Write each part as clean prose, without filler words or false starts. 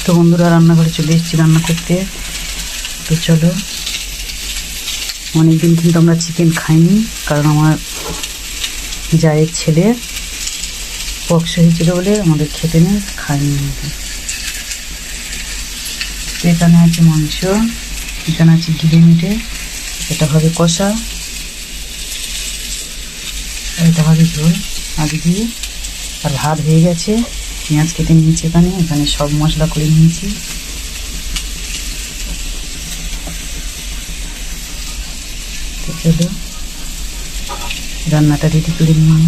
তো বন্ধুরা রান্নাঘরে চলে এসেছি রান্না করতে। তো চলো, অনেকদিন কিন্তু আমরা চিকেন খাইনি, কারণ আমার জায়ের ছেলে পক্স হয়েছিল বলে আমাদের খেতে নেই, খাইনি। এখানে আছে মাংস, এখানে আছে গিলে মিটে, এটা হবে কষা, এটা হবে ঝোল আজ দিয়ে। আর ভাত হয়ে গেছে, পেঁয়াজ কেটে নিয়েছি, এখানে এখানে সব মশলা করে নিয়েছি। তো চলো রান্নাটা রেডি করে নিলাম।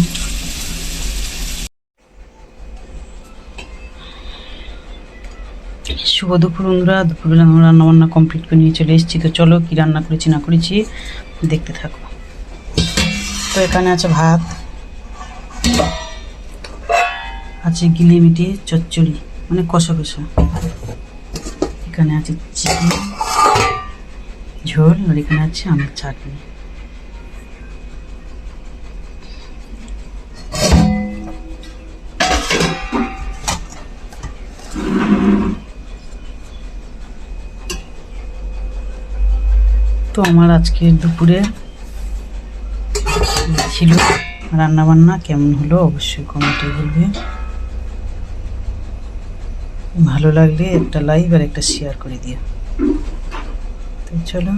শুভ দুপুর বন্ধুরা, দুপুরবেলা আমরা রান্নাবান্না কমপ্লিট করে নিয়ে চলে এসেছি। তো চলো কি রান্না করেছি না করেছি দেখতে থাকো। তো এখানে আছে ভাত, আছে গিলে মিটে চচ্চড়ি মানে কষা কষা, এখানে আছে চিকেন ঝোল, আর এখানে আছে আমের চাটনি। তো আমার আজকে দুপুরে ছিল রান্নাবান্না, কেমন হলো অবশ্যই কমেন্টে বলবে। ভালো লাগলে একটা লাইক আর একটা শেয়ার করে দিও। তো চলো।